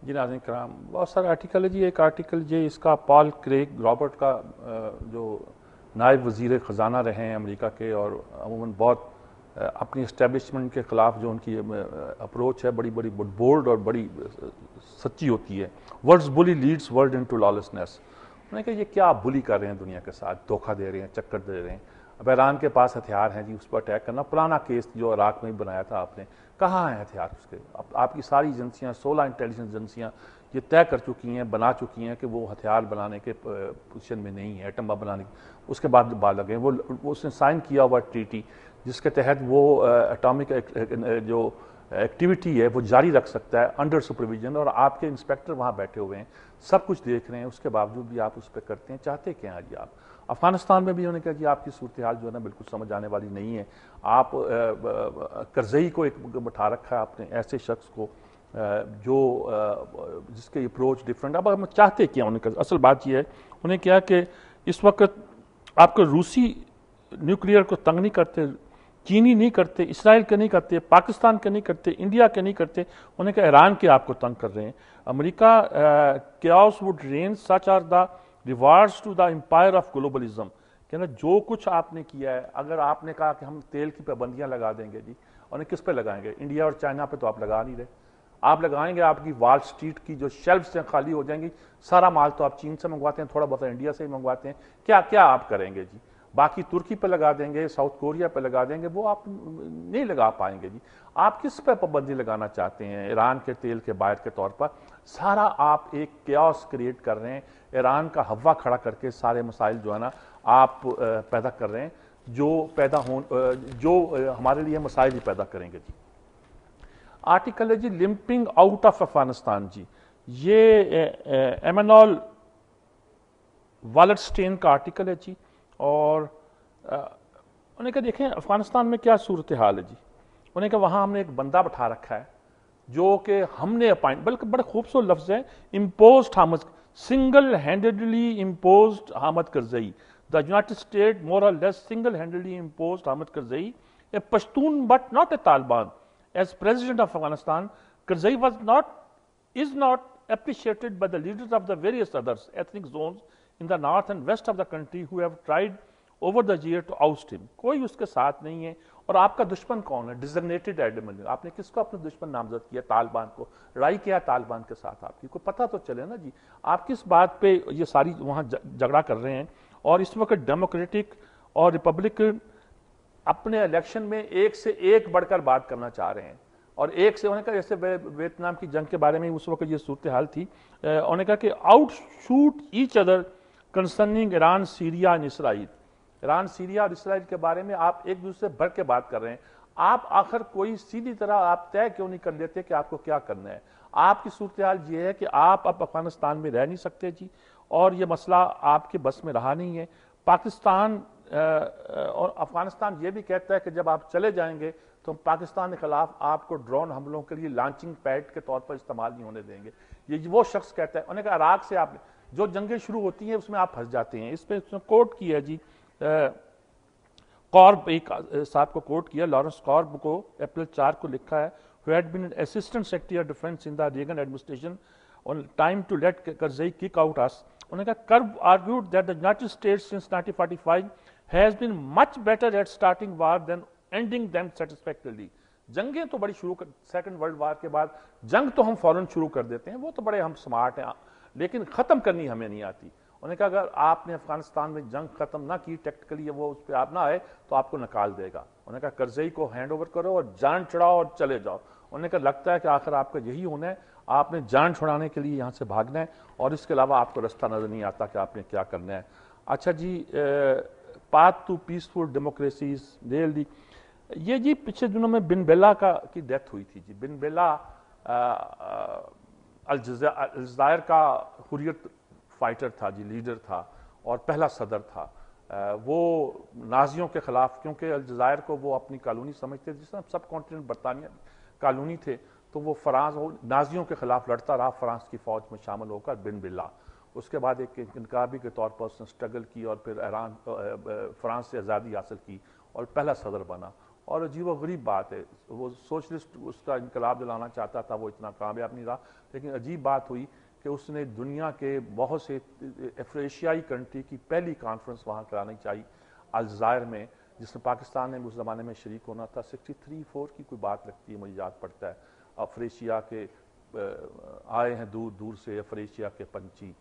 جی ناظرین کرام، بہت سارا آرٹیکل ہے جی. ایک آرٹیکل جی اس کا پال کریگ رابرٹ کا جو نائب وزیر خزانہ رہے ہیں امریکہ کے اور عموماً بہت اپنی اسٹیبلشمنٹ کے خلاف جو ان کی اپروچ ہے بڑی بڑی بولڈ اور بڑی سچی ہوتی ہے. ورلڈز بلی لیڈز ورلڈ انٹو لالسنس. انہوں نے کہا یہ کیا آپ بلی کر رہے ہیں دنیا کے ساتھ، دھوکہ دے رہے ہیں، چکر دے رہے ہیں. اب ایران کے پاس ہتھیار ہیں جی، اس پر اٹیک کرنا. پرانا کیس جو عراق میں بنایا تھا آپ نے، کہاں ہیں ہتھیار اس کے؟ آپ کی ساری ایجنسیاں 16 انٹیلیجنس ایجنسیاں یہ طے کر چکی ہیں، بنا چکی ہیں کہ وہ ہتھیار بنانے کے پوزیشن میں نہیں ہے، ایٹم بم بنانے کی. اس کے بعد بعد لگے وہ اس نے سائن کیا ہوا ٹریٹی جس کے تحت وہ اٹامک جو ایکٹیویٹی ہے وہ جاری رکھ سکتا ہے انڈر سپرویژن. اور آپ کے انسپیکٹر وہاں بیٹھے ہوئے ہیں، سب کچھ دیکھ رہے ہیں، اس کے باوجود بھی آپ اس پہ کرتے ہیں. چاہتے کیا ہیں جی آپ؟ افغانستان میں بھی انہوں نے کہا جی آپ کی صورتحال جو ہے نا بالکل سمجھ آنے والی نہیں ہے. آپ کرزئی کو ایک بٹھا رکھا ہے آپ نے، ایسے شخص کو جو جس کے اپروچ ڈفرینٹ. اب ہم چاہتے کیا؟ انہوں نے کہا اصل بات یہ ہے، انہیں کیا کہ اس وقت آپ کو روسی نیوکلیئر کو تنگ نہیں کرتے، چینی نہیں کرتے، اسرائیل کے نہیں کرتے، پاکستان کے نہیں کرتے، انڈیا کے نہیں کرتے. انہیں کہا ایران کے آپ کو تنگ کر رہے ہیں. امریکہ chaos would reign such are the rewards to the empire of globalism. کہ جو کچھ آپ نے کیا ہے، اگر آپ نے کہا کہ ہم تیل کی پابندیاں لگا دیں گے جی، انہیں کس پہ لگائیں گے؟ انڈیا اور چائنا پہ تو آپ لگا نہیں رہے. آپ لگائیں گے آپ کی وال سٹریٹ کی جو شیلفز ہیں خالی ہو جائیں گی. سارا مال تو آپ چین سے منگواتے ہیں، تھوڑا بہت انڈیا سے ہی منگواتے ہیں. کیا آپ کریں گے جی؟ باقی ترکی پہ لگا دیں گے، ساؤتھ کوریا پہ لگا دیں گے، وہ آپ نہیں لگا پائیں گے جی. آپ کس پہ پابندی لگانا چاہتے ہیں؟ ایران کے تیل کے بائر کے طور پر سارا آپ ایک کیاس کریٹ کر رہے ہیں. ایران کا ہوا کھڑا کر کے سارے مسائل جو ہے نا آپ پیدا کر رہے ہیں، جو ہمارے لیے مسائل ہی پیدا کریں گے جی. آرٹیکل ہے جی لمپنگ آؤٹ آف افغانستان. جی یہ ایمانول والرسٹین کا آرٹیکل ہے جی. اور انہوں نے کہا دیکھیں افغانستان میں کیا صورتحال ہے جی. انہوں نے کہا وہاں ہم نے ایک بندہ بٹھا رکھا ہے جو کہ ہم نے اپائنٹ، بلکہ بڑے خوبصورت لفظ ہے، imposed Hamid, single handedly imposed Hamid Karzai. The United State more or less single handedly imposed Hamid Karzai a Pashtun but not a Taliban as president of Afghanistan. Karzai is not appreciated by the leaders of the various others ethnic zones in the north and west of the country who have tried over the year to oust him. کوئی اس کے ساتھ نہیں ہے. اور آپ کا دشمن کون ہے؟ Designated admin. آپ نے کس کو اپنے دشمن نامزد کیا؟ طالبان کو. لڑائی کیا طالبان کے ساتھ آپ کی؟ کوئی پتہ تو چلے نا جی. آپ کس بات پہ یہ ساری وہاں جھگڑا کر رہے ہیں؟ اور اس وقت ڈیموکریٹک اور ریپبلکن اپنے الیکشن میں ایک سے ایک بڑھ کر بات کرنا چاہ رہے ہیں. اور ایک سے انہوں نے کہا جیسے ویتنام کی جنگ کے بارے میں اس وقت یہ صورتحال تھی، انہوں نے کہا کہ out shoot each other concerning Iran Syria and Israel. Iran Syria اور اسرائیل کے بارے میں آپ ایک دوسرے بڑھ کے بات کر رہے ہیں. آپ آخر کوئی سیدھی طرح آپ طے کیوں نہیں کر لیتے کہ آپ کو کیا کرنا ہے؟ آپ کی صورتحال یہ ہے کہ آپ اب افغانستان میں رہ نہیں سکتے جی، اور یہ مسئلہ آپ کے بس میں رہا نہیں ہے. پاکستان اور افغانستان یہ بھی کہتا ہے کہ جب آپ چلے جائیں گے تو پاکستان کے خلاف آپ کو ڈرون حملوں کے لیے لانچنگ پیڈ کے طور پر استعمال نہیں ہونے دیں گے. یہ وہ شخص کہتا ہے. انہوں نے کہا عراق سے آپ جو جنگیں شروع ہوتی ہیں اس میں آپ پھنس جاتے ہیں. اس پہ اس نے کوٹ کیا جی کارب، ایک صاحب کو کوٹ کیا، لارنس کارب کو، اپریل 4 کو لکھا ہے who had been assistant secretary of defense in the Reagan administration on time to let Karzai kick out us. انہوں نے کہا کرب argued that the United States since 1945 has been much better at starting war than ending them satisfactorily. جنگیں تو بڑی شروع second world war کے بعد جنگ تو ہم فوراً شروع کر دیتے ہیں، وہ تو بڑے ہم سمارٹ ہیں، لیکن ختم کرنی ہمیں نہیں آتی. انہوں نے کہا اگر آپ نے افغانستان میں جنگ ختم نہ کی ٹیکٹیکلی، وہ اس پہ آپ نہ آئے تو آپ کو نکال دے گا. انہوں نے کہا کرزئی کو ہینڈ اوور کرو اور جان چڑھاؤ اور چلے جاؤ. انہوں نے کہا لگتا ہے کہ آخر آپ کا یہی ہونا ہے، آپ نے جان چھڑانے کے لیے یہاں سے بھاگنا ہے اور اس کے علاوہ آپ کو رستہ نظر نہیں آتا کہ آپ نے کیا کرنا ہے. اچھا جی path to peaceful democracies really. یہ جی پچھلے دنوں میں بن بیلا کی ڈیتھ ہوئی تھی جی. بن بیلا الجزائر کا حریت فائٹر تھا جی، لیڈر تھا اور پہلا صدر تھا. وہ نازیوں کے خلاف، کیونکہ الجزائر کو وہ اپنی کالونی سمجھتے تھے، جس طرح سب کانٹیننٹ برطانیہ کالونی تھے، تو وہ نازیوں کے خلاف لڑتا رہا فرانس کی فوج میں شامل ہو کر. بن بیلا اس کے بعد ایک انقلابی کے طور پر اس نے سٹرگل کی اور پھر فرانس سے آزادی حاصل کی اور پہلا صدر بنا. اور عجیب و غریب بات ہے، وہ سوشلسٹ اس کا انقلاب جلانا چاہتا تھا، وہ اتنا کامیاب نہیں رہا، لیکن عجیب بات ہوئی کہ اس نے دنیا کے بہت سے ایشیائی کنٹری کی پہلی کانفرنس وہاں کرانی چاہی الجزائر میں، جس میں پاکستان نے اس زمانے میں شریک ہونا تھا۔ 63-4 کی کوئی بات لگتی ہے، مجھے یاد پڑتا ہے۔ افریشیا کے آئے ہیں دور دور سے، افریشیا کے پنچھی،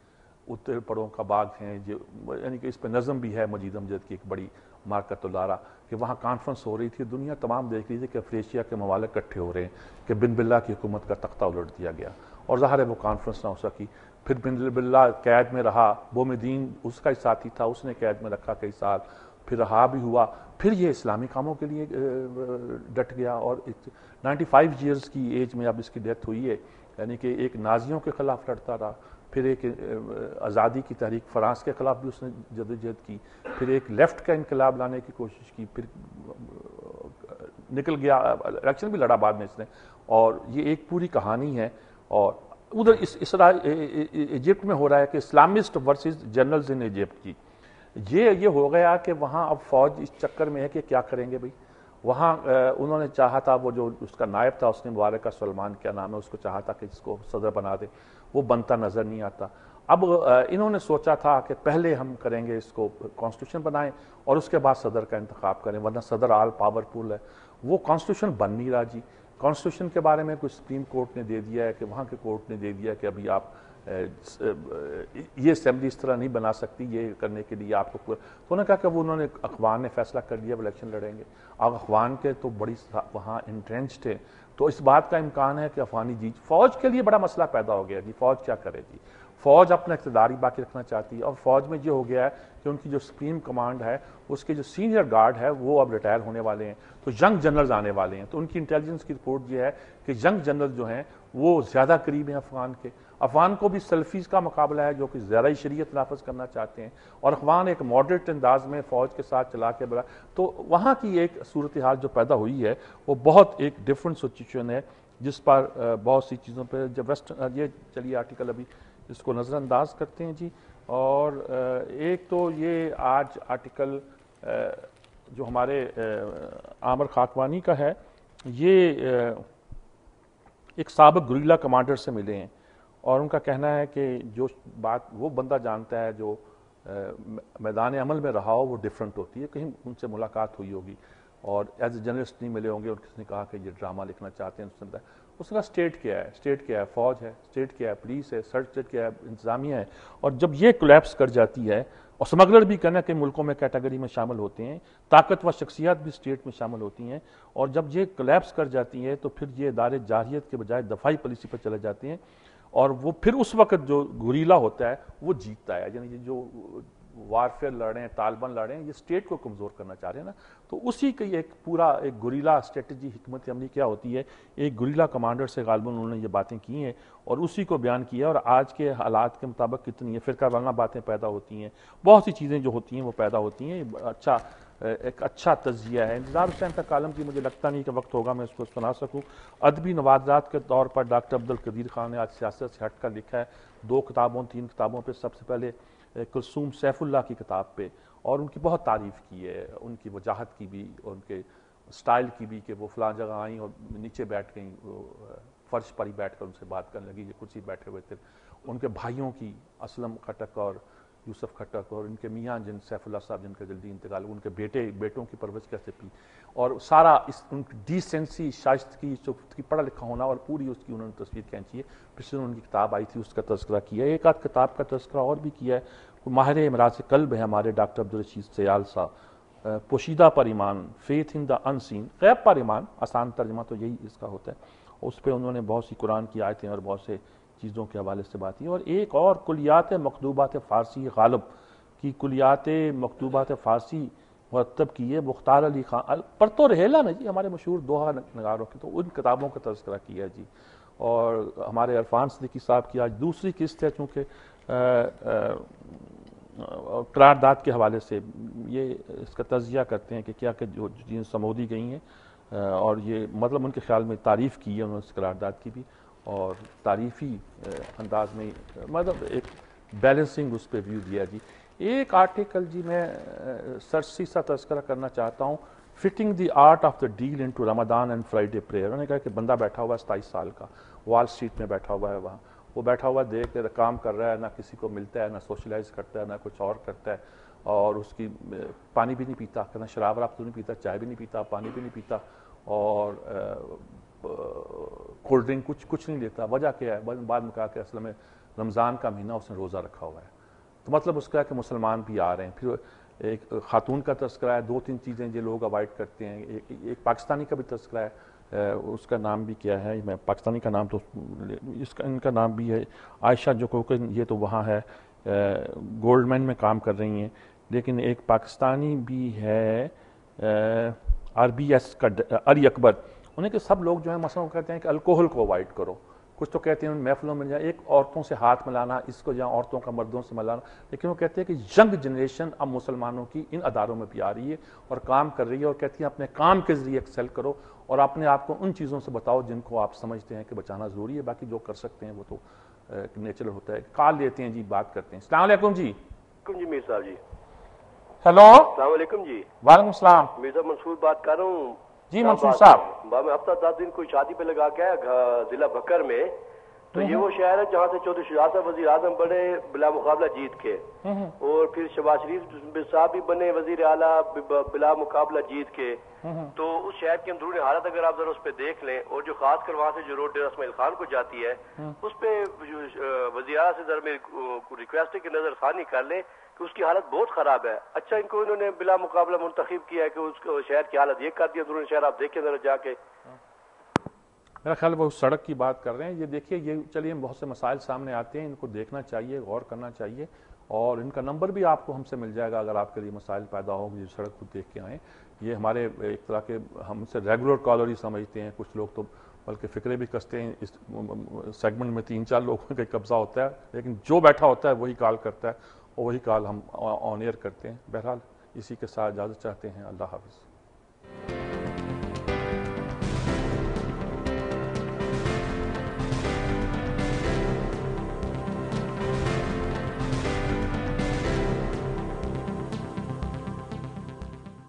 اتر پڑوں کا باغ ہیں، یعنی کہ اس پہ نظم بھی ہے مجید امجد کی ایک بڑی مارکت الارا، کہ وہاں کانفرنس ہو رہی تھی، دنیا تمام دیکھ رہی تھی کہ افریشیا کے ممالک اکٹھے ہو رہے ہیں کہ بن بلہ کی حکومت کا تختہ الٹ دیا گیا، اور ظاہر ہے وہ کانفرنس نہ ہو سکی۔ پھر بن بلہ قید میں رہا، بومدین اس کا ہی ساتھی تھا، اس نے قید میں رکھا کئی سال، پھر رہا بھی ہوا، پھر یہ اسلامی کاموں کے لیے ڈٹ گیا، اور 95 ایئرز کی ایج میں اب اس کی ڈیتھ ہوئی ہے، یعنی کہ ایک نازیوں کے خلاف لڑتا رہا، پھر ایک آزادی کی تحریک فرانس کے خلاف بھی اس نے جدوجہد کی، پھر ایک لیفٹ کا انقلاب لانے کی کوشش کی، پھر نکل گیا، الیکشن بھی لڑا بعد میں اس نے، اور یہ ایک پوری کہانی ہے۔ اور ادھر ایجپٹ میں ہو رہا ہے کہ Islamist versus generals in Egypt کی، یہ ہو گیا کہ وہاں اب فوج اس چکر میں ہے کہ کیا کریں گے بھائی، وہاں انہوں نے چاہا تھا، وہ جو اس کا نائب تھا، اس نے مبارکہ سلمان کیا نام ہے، اس کو چاہا تھا کہ اس کو صدر بنا دے، وہ بنتا نظر نہیں آتا۔ اب انہوں نے سوچا تھا کہ پہلے ہم کریں گے اس کو کانسٹیٹیوشن بنائیں اور اس کے بعد صدر کا انتخاب کریں، ورنہ صدر آل پاورفل ہے، وہ کانسٹیٹیوشن بن نہیں رہا جی۔ کانسٹیٹیوشن کے بارے میں کچھ سپریم کورٹ نے دے دیا ہے کہ وہاں کے کورٹ نے دے دیا کہ ابھی آپ یہ اسمبلی اس طرح نہیں بنا سکتی، یہ کرنے کے لیے آپ کو، تو انہوں نے کہا کہ وہ انہوں نے اخوان نے فیصلہ کر لیا وہ الیکشن لڑیں گے۔ اب اخوان کے تو بڑی وہاں انٹرینچڈ ہے، تو اس بات کا امکان ہے کہ افغانی جیت۔ فوج کے لیے بڑا مسئلہ پیدا ہو گیا جی، فوج کیا کرے جی، فوج اپنا اقتدار ہی باقی رکھنا چاہتی ہے، اور فوج میں یہ ہو گیا ہے کہ ان کی جو سپریم کمانڈ ہے، اس کے جو سینئر گارڈ ہے وہ اب ریٹائر ہونے والے ہیں، تو ینگ جنرلز آنے والے ہیں، تو ان کی انٹیلیجنس کی رپورٹ یہ ہے کہ ینگ جنرل جو ہیں وہ زیادہ قریب ہیں افغان کے۔ افغان کو بھی سلفیز کا مقابلہ ہے جو کہ زیادہ شریعت نافذ کرنا چاہتے ہیں، اور افغان ایک ماڈریٹ انداز میں فوج کے ساتھ چلا کے بڑا، تو وہاں کی ایک صورتحال جو پیدا ہوئی ہے وہ بہت ایک ڈیفرنٹ سچویشن ہے، جس پر بہت سی چیزوں پہ جب یہ چلیے آرٹیکل ابھی اس کو نظر انداز کرتے ہیں جی۔ اور ایک تو یہ آج آرٹیکل جو ہمارے عامر خاکوانی کا ہے، یہ ایک سابق گوریلا کمانڈر سے ملے ہیں، اور ان کا کہنا ہے کہ جو بات وہ بندہ جانتا ہے جو میدان عمل میں رہا ہو وہ ڈیفرنٹ ہوتی ہے، کہیں ان سے ملاقات ہوئی ہوگی اور ایز اے جرنلسٹ نہیں ملے ہوں گے، اور کسی نے کہا کہ یہ ڈرامہ لکھنا چاہتے ہیں، اس نے کہا اسٹیٹ کیا ہے، اسٹیٹ کیا ہے، فوج ہے، اسٹیٹ کیا ہے، پولیس ہے، سرچ اسٹیٹ کیا ہے، انتظامیہ ہے، اور جب یہ کولیپس کر جاتی ہے، اور سمگلر بھی کہنا کہ ملکوں میں کیٹیگری میں شامل ہوتے ہیں، طاقتور شخصیات بھی اسٹیٹ میں شامل ہوتی ہیں، اور جب یہ کولیپس کر جاتی ہے تو پھر یہ ادارے جارحیت کے بجائے دفاعی پالیسی پر چلے جاتے ہیں، اور وہ پھر اس وقت جو گوریلا ہوتا ہے وہ جیتتا ہے، یعنی جو وارفیئر لڑ رہے ہیں، طالبان لڑ رہے ہیں، یہ اسٹیٹ کو کمزور کرنا چاہ رہے ہیں نا، تو اسی کی ایک پورا ایک گوریلا اسٹریٹجی حکمت عملی کیا ہوتی ہے، ایک گوریلا کمانڈر سے غالباً انہوں نے یہ باتیں کی ہیں اور اسی کو بیان کیا، اور آج کے حالات کے مطابق کتنی ہے فرقہ وارانہ باتیں پیدا ہوتی ہیں، بہت سی چیزیں جو ہوتی ہیں وہ پیدا ہوتی ہیں، ایک اچھا تجزیہ ہے۔ انتظار حسین کا کالم جی مجھے لگتا نہیں کہ وقت ہوگا میں اس کو سنا سکوں۔ ادبی نوادرات کے طور پر ڈاکٹر عبدالقدیر خان نے آج سیاست سے ہٹ کر لکھا ہے 2 کتابوں 3 کتابوں پہ، سب سے پہلے کلثوم سیف اللہ کی کتاب پہ، اور ان کی بہت تعریف کی ہے، ان کی وجاہت کی بھی اور ان کے سٹائل کی بھی، کہ وہ فلاں جگہ آئیں اور نیچے بیٹھ گئیں، وہ فرش پر ہی بیٹھ کر ان سے بات کرنے لگی، یہ کرسی بیٹھے ہوئے تھے، ان کے بھائیوں کی اسلم کھٹک اور یوسف کھٹک، اور ان کے میاں جن سیف اللہ صاحب جن کا جلدی انتقال، ان کے بیٹوں کی پرورش کیسے کی، اور سارا ان کی ڈیسنسی، شائستگی کی، پڑھا لکھا ہونا، اور پوری اس کی انہوں نے تصویر کھینچی ہے۔ پچھلے ان کی کتاب آئی تھی اس کا تذکرہ کیا ہے، ایک آدھ کتاب کا تذکرہ اور بھی کیا ہے، ماہر امراض قلب ہے ہمارے ڈاکٹر عبدالرشید سیال صاحب، پوشیدہ پر ایمان، فیتھ ان دا ان سین، غیب پر ایمان، آسان ترجمہ تو یہی اس کا ہوتا ہے، اس پہ انہوں نے بہت سی قرآن کی آیتیں اور بہت سے چیزوں کے حوالے سے بات کی، اور ایک اور کلیات مکتوبات فارسی غالب کی کلیات مکتوبات فارسی مرتب کی ہے مختار علی خان پرتو رہیلا نا جی، ہمارے مشہور دوہا نگاروں کی، تو ان کتابوں کا تذکرہ کیا ہے جی، اور ہمارے عرفان صدیقی صاحب کی آج دوسری قسط ہے، چونکہ قرارداد کے حوالے سے یہ اس کا تجزیہ کرتے ہیں کہ کیا کہ جو چیزیں سمودی گئی ہیں، اور یہ مطلب ان کے خیال میں تعریف کی ہے انہوں نے اس قرارداد کی بھی، اور تعریفی انداز میں مطلب ایک بیلنسنگ اس پہ ویو دیا جی۔ ایک آرٹیکل جی میں سرسری سا تذکرہ کرنا چاہتا ہوں fitting the art of the deal into Ramadan and Friday prayer. انہوں نے کہا کہ بندہ بیٹھا ہوا ہے 27 سال کا, وال اسٹریٹ میں بیٹھا ہوا ہے, وہاں وہ بیٹھا ہوا دیکھ کے کام کر رہا ہے, نہ کسی کو ملتا ہے, نہ سوشلائز کرتا ہے, نہ کچھ اور کرتا ہے, اور اس کی پانی بھی نہیں پیتا, کہنا شراب راب تو نہیں پیتا, چائے بھی نہیں پیتا, پانی بھی نہیں پیتا, اور کولڈ ڈرنک کچھ نہیں لیتا. وجہ کیا ہے؟ بعد میں کہا کہ اصل میں رمضان کا مہینہ اس نے روزہ رکھا ہوا ہے. تو مطلب اس کا ہے کہ مسلمان بھی آ رہے ہیں. پھر ایک خاتون کا تذکرہ ہے, 2-3 چیزیں جو لوگ اوائڈ کرتے ہیں. ایک پاکستانی کا بھی تذکرہ ہے, اس کا نام بھی کیا ہے, میں پاکستانی کا نام تو ان کا نام بھی ہے عائشہ جو کہ یہ تو وہاں ہے گولڈ مین میں کام کر رہی ہیں. لیکن ایک پاکستانی بھی ہے RBS کا علی اکبر. انہیں کہ سب لوگ جو ہیں مثلا کہتے ہیں کہ الکوہل کو اوائڈ کرو, کچھ تو کہتے ہیں محفلوں میں جائیں ایک عورتوں سے ہاتھ ملانا, اس کو جہاں عورتوں کا مردوں سے ملانا. لیکن وہ کہتے ہیں کہ ینگ جنریشن اب مسلمانوں کی ان اداروں میں بھی آ رہی ہے اور کام کر رہی ہے, اور کہتی ہیں اپنے کام کے ذریعے ایکسل کرو اور اپنے آپ کو ان چیزوں سے بتاؤ جن کو آپ سمجھتے ہیں کہ بچانا ضروری ہے. باقی جو کر سکتے ہیں وہ تو نیچرل ہوتا ہے. کال لیتے ہیں جی, بات کرتے ہیں. السلام علیکم جی. جی میر صاحب جی. ہیلو السلام علیکم جی. وعلیکم السلام. میر صاحب منصور بات کر رہا ہوں. جی منصور صاحب. میں ہفتہ 10 دن کوئی شادی پہ لگا کے آیا ضلع بکر میں. تو یہ وہ شہر ہے جہاں سے چودھری شجاعت صاحب وزیر اعظم بنے بلا مقابلہ جیت کے, اور پھر شہباز شریف صاحب بھی بنے وزیر اعلیٰ بلا مقابلہ جیت کے. تو اس شہر کی اندرونی حالت اگر آپ ذرا اس پہ دیکھ لیں, اور جو خاص کر وہاں سے جو روڈ ڈیرہ اسماعیل خان کو جاتی ہے, اس پہ وزیر اعلیٰ سے ذرا میری ریکویسٹ ہے کہ نظر ثانی کر لیں کہ اس کی حالت بہت خراب ہے. اچھا ان کو انہوں نے بلا مقابلہ منتخب کیا ہے کہ اس شہر کی حالت یہ کر دی اندرونی شہر. آپ دیکھیں ذرا جا کے. میرا خیال وہ سڑک کی بات کر رہے ہیں. یہ دیکھیے, یہ چلیے بہت سے مسائل سامنے آتے ہیں, ان کو دیکھنا چاہیے, غور کرنا چاہیے, اور ان کا نمبر بھی آپ کو ہم سے مل جائے گا اگر آپ کے لیے مسائل پیدا ہوں گے. سڑک کو دیکھ کے آئیں. یہ ہمارے ایک طرح کے ہم سے ریگولر کالر ہی سمجھتے ہیں, کچھ لوگ تو بلکہ فکرے بھی کستے ہیں. اس سیگمنٹ میں 3-4 لوگوں کا قبضہ ہوتا ہے, لیکن جو بیٹھا ہوتا ہے وہی کال کرتا ہے, اور وہی کال ہم آن ایئر کرتے ہیں. بہرحال اسی کے ساتھ اجازت چاہتے ہیں. اللہ حافظ.